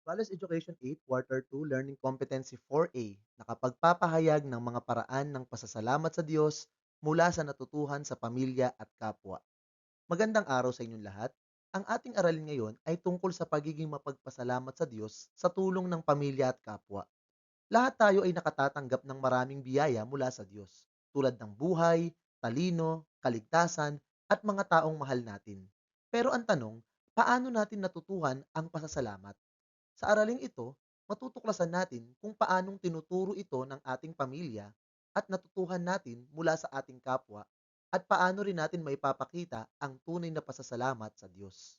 Values Education 8, Quarter 2, Learning Competency 4A, nakapagpapahayag ng mga paraan ng pasasalamat sa Diyos mula sa natutuhan sa pamilya at kapwa. Magandang araw sa inyong lahat. Ang ating aralin ngayon ay tungkol sa pagiging mapagpasalamat sa Diyos sa tulong ng pamilya at kapwa. Lahat tayo ay nakatatanggap ng maraming biyaya mula sa Diyos, tulad ng buhay, talino, kaligtasan, at mga taong mahal natin. Pero ang tanong, paano natin natutuhan ang pasasalamat? Sa araling ito, matutuklasan natin kung paanong tinuturo ito ng ating pamilya at natutuhan natin mula sa ating kapwa at paano rin natin maipapakita ang tunay na pasasalamat sa Diyos.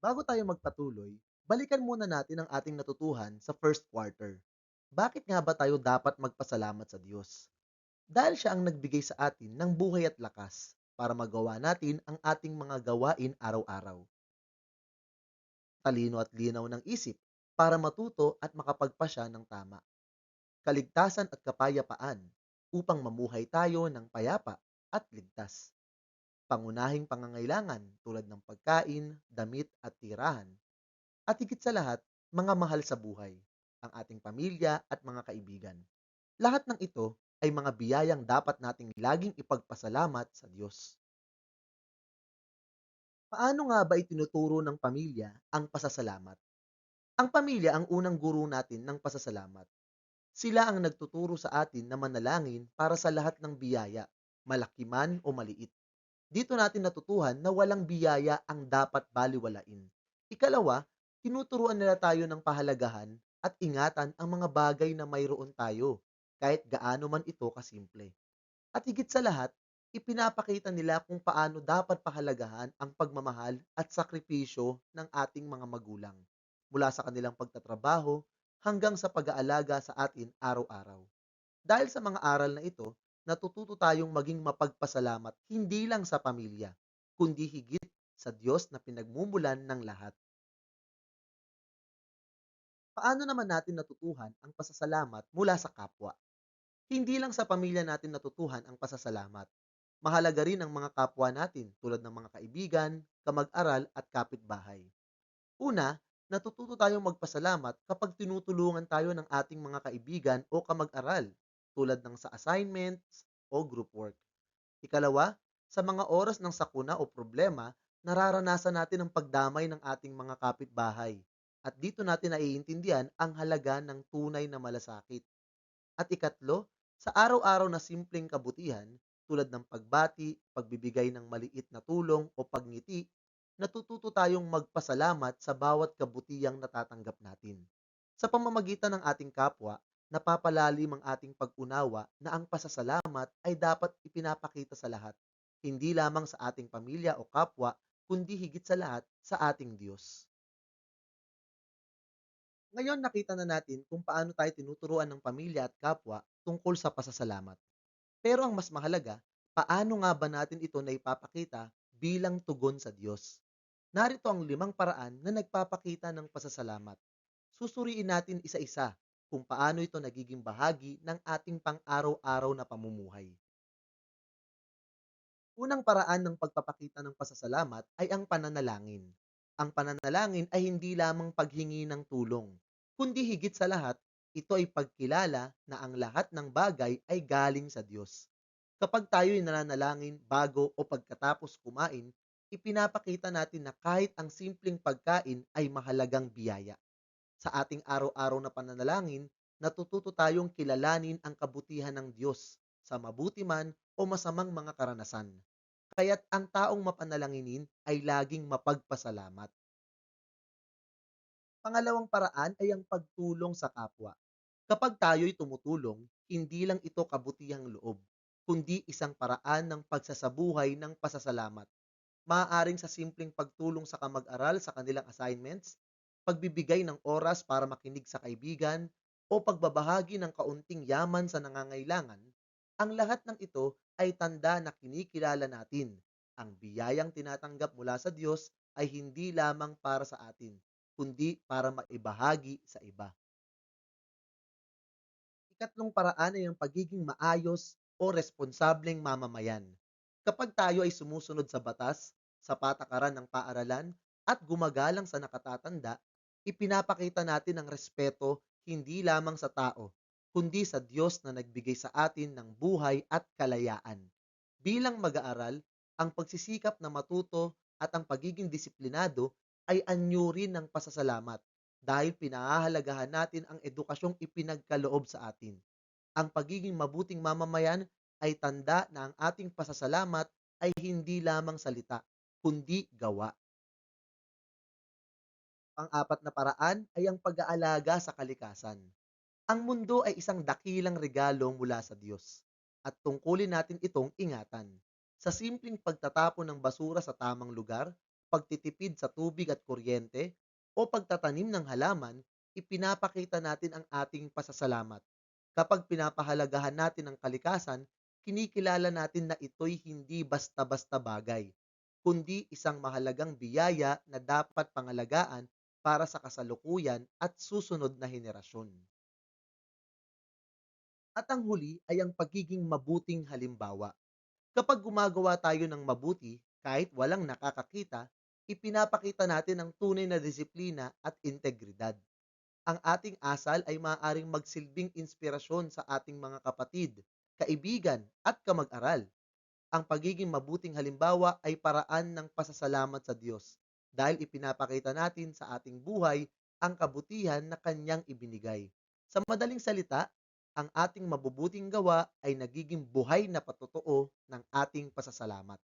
Bago tayo magpatuloy, balikan muna natin ang ating natutuhan sa first quarter. Bakit nga ba tayo dapat magpasalamat sa Diyos? Dahil siya ang nagbigay sa atin ng buhay at lakas para magawa natin ang ating mga gawain araw-araw. Talino at linaw ng isip para matuto at makapagpasya ng tama. Kaligtasan at kapayapaan upang mamuhay tayo ng payapa at ligtas. Pangunahing pangangailangan tulad ng pagkain, damit at tirahan. At higit sa lahat, mga mahal sa buhay, ang ating pamilya at mga kaibigan. Lahat ng ito ay mga biyayang dapat nating laging ipagpasalamat sa Diyos. Paano nga ba itinuturo ng pamilya ang pasasalamat? Ang pamilya ang unang guro natin ng pasasalamat. Sila ang nagtuturo sa atin na manalangin para sa lahat ng biyaya, malaki man o maliit. Dito natin natutuhan na walang biyaya ang dapat baliwalain. Ikalawa, tinuturuan nila tayo ng pahalagahan at ingatan ang mga bagay na mayroon tayo, kahit gaano man ito kasimple. At higit sa lahat, ipinapakita nila kung paano dapat pahalagahan ang pagmamahal at sakripisyo ng ating mga magulang, mula sa kanilang pagtatrabaho hanggang sa pag-aalaga sa atin araw-araw. Dahil sa mga aral na ito, natututo tayong maging mapagpasalamat hindi lang sa pamilya, kundi higit sa Diyos na pinagmumulan ng lahat. Paano naman natin natutuhan ang pasasalamat mula sa kapwa? Hindi lang sa pamilya natin natutuhan ang pasasalamat. Mahalaga rin ang mga kapwa natin tulad ng mga kaibigan, kamag-aral at kapitbahay. Una, natututo tayong magpasalamat kapag tinutulungan tayo ng ating mga kaibigan o kamag-aral tulad ng sa assignments o group work. Ikalawa, sa mga oras ng sakuna o problema, nararanasan natin ang pagdamay ng ating mga kapitbahay. At dito natin naiintindihan ang halaga ng tunay na malasakit. At ikatlo, sa araw-araw na simpleng kabutihan tulad ng pagbati, pagbibigay ng maliit na tulong o pagngiti, natututo tayong magpasalamat sa bawat kabutihang natatanggap natin. Sa pamamagitan ng ating kapwa, napapalalim ang ating pag-unawa na ang pasasalamat ay dapat ipinapakita sa lahat, hindi lamang sa ating pamilya o kapwa, kundi higit sa lahat sa ating Diyos. Ngayon nakita na natin kung paano tayo tinuturuan ng pamilya at kapwa tungkol sa pasasalamat. Pero ang mas mahalaga, paano nga ba natin ito naipapakita bilang tugon sa Diyos? Narito ang 5 paraan na nagpapakita ng pasasalamat. Susuriin natin isa-isa kung paano ito nagiging bahagi ng ating pang-araw-araw na pamumuhay. Unang paraan ng pagpapakita ng pasasalamat ay ang pananalangin. Ang pananalangin ay hindi lamang paghingi ng tulong, kundi higit sa lahat, ito ay pagkilala na ang lahat ng bagay ay galing sa Diyos. Kapag tayo ay nananalangin bago o pagkatapos kumain, ipinapakita natin na kahit ang simpleng pagkain ay mahalagang biyaya. Sa ating araw-araw na pananalangin, natututo tayong kilalanin ang kabutihan ng Diyos sa mabuti man o masamang mga karanasan. Kaya't ang taong mapanalanginin ay laging mapagpasalamat. Pangalawang paraan ay ang pagtulong sa kapwa. Kapag tayo'y tumutulong, hindi lang ito kabutihang loob, kundi isang paraan ng pagsasabuhay ng pasasalamat. Maaaring sa simpleng pagtulong sa kamag-aral sa kanilang assignments, pagbibigay ng oras para makinig sa kaibigan, o pagbabahagi ng kaunting yaman sa nangangailangan, ang lahat ng ito ay tanda na kinikilala natin. Ang biyayang tinatanggap mula sa Diyos ay hindi lamang para sa atin, kundi para maibahagi sa iba. Ikatlong paraan ay ang pagiging maayos o responsableng mamamayan. Kapag tayo ay sumusunod sa batas, sa patakaran ng paaralan, at gumagalang sa nakatatanda, Ipinapakita natin ang respeto hindi lamang sa tao, kundi sa Diyos na nagbigay sa atin ng buhay at kalayaan. Bilang mag-aaral, ang pagsisikap na matuto at ang pagiging disiplinado ay anyo rin ng pasasalamat dahil pinahahalagahan natin ang edukasyong ipinagkaloob sa atin. Ang pagiging mabuting mamamayan ay tanda na ang ating pasasalamat ay hindi lamang salita, kundi gawa. Pang-apat na paraan ay ang pag-aalaga sa kalikasan. Ang mundo ay isang dakilang regalo mula sa Diyos at tungkulin natin itong ingatan. Sa simpleng pagtatapon ng basura sa tamang lugar, pagtitipid sa tubig at kuryente, o pagtatanim ng halaman, ipinapakita natin ang ating pasasalamat. Kapag pinapahalagahan natin ang kalikasan, kinikilala natin na ito'y hindi basta-basta bagay, kundi isang mahalagang biyaya na dapat pangalagaan para sa kasalukuyan at susunod na henerasyon. At ang huli ay ang pagiging mabuting halimbawa. Kapag gumagawa tayo ng mabuti, kahit walang nakakakita, ipinapakita natin ang tunay na disiplina at integridad. Ang ating asal ay maaaring magsilbing inspirasyon sa ating mga kapatid, kaibigan at kamag-aral. Ang pagiging mabuting halimbawa ay paraan ng pasasalamat sa Diyos dahil ipinapakita natin sa ating buhay ang kabutihan na Kanyang ibinigay. Sa madaling salita, ang ating mabubuting gawa ay nagiging buhay na patotoo ng ating pasasalamat.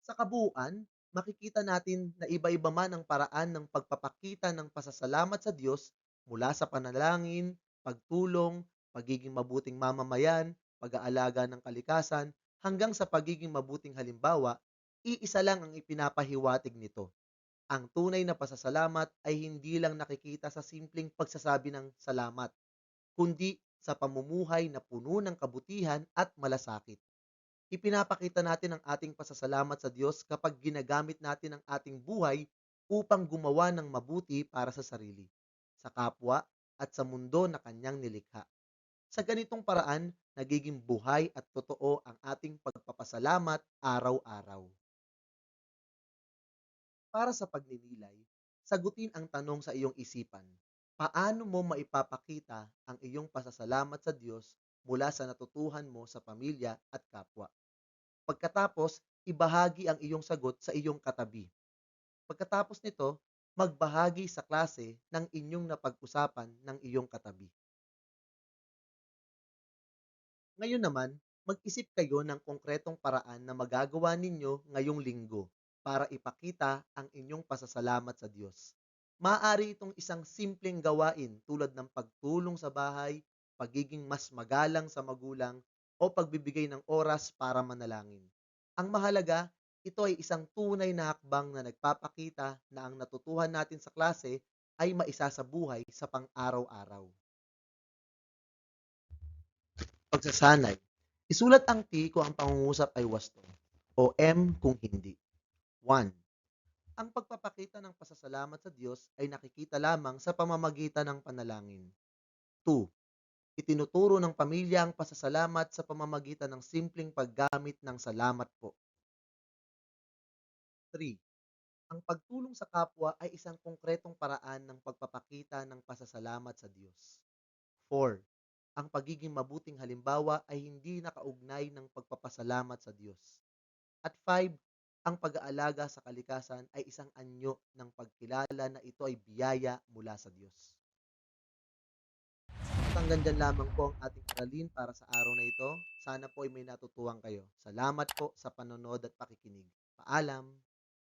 Sa kabuuan, makikita natin na iba-iba man ang paraan ng pagpapakita ng pasasalamat sa Diyos mula sa panalangin, pagtulong, pagiging mabuting mamamayan, pag-aalaga ng kalikasan, hanggang sa pagiging mabuting halimbawa, iisa lang ang ipinapahiwatig nito. Ang tunay na pasasalamat ay hindi lang nakikita sa simpleng pagsasabi ng salamat, kundi sa pamumuhay na puno ng kabutihan at malasakit. Ipinapakita natin ang ating pasasalamat sa Diyos kapag ginagamit natin ang ating buhay upang gumawa ng mabuti para sa sarili, sa kapwa, at sa mundo na kanyang nilikha. Sa ganitong paraan, nagiging buhay at totoo ang ating pagpapasalamat araw-araw. Para sa pagninilay, sagutin ang tanong sa iyong isipan. Paano mo maipapakita ang iyong pasasalamat sa Diyos mula sa natutuhan mo sa pamilya at kapwa? Pagkatapos, ibahagi ang iyong sagot sa iyong katabi. Pagkatapos nito, magbahagi sa klase ng inyong napag-usapan ng iyong katabi. Ngayon naman, mag-isip kayo ng konkretong paraan na magagawa ninyo ngayong linggo para ipakita ang inyong pasasalamat sa Diyos. Maaari itong isang simpleng gawain tulad ng pagtulong sa bahay, pagiging mas magalang sa magulang, o pagbibigay ng oras para manalangin. Ang mahalaga, ito ay isang tunay na hakbang na nagpapakita na ang natutuhan natin sa klase ay maisasabuhay sa pang-araw-araw. Pagsasanay. Isulat ang T kung ang pangungusap ay wasto o M kung hindi. 1. Ang pagpapakita ng pasasalamat sa Diyos ay nakikita lamang sa pamamagitan ng panalangin. 2. Itinuturo ng pamilya ang pasasalamat sa pamamagitan ng simpleng paggamit ng salamat po. 3. Ang pagtulong sa kapwa ay isang konkretong paraan ng pagpapakita ng pasasalamat sa Diyos. 4. Ang pagiging mabuting halimbawa ay hindi nakaugnay ng pagpapasalamat sa Diyos. At 5, ang pag-aalaga sa kalikasan ay isang anyo ng pagkilala na ito ay biyaya mula sa Diyos. At hanggang dyan lamang po ang ating aralin para sa araw na ito. Sana po ay may natutuhan kayo. Salamat po sa panonood at pakikinig. Paalam!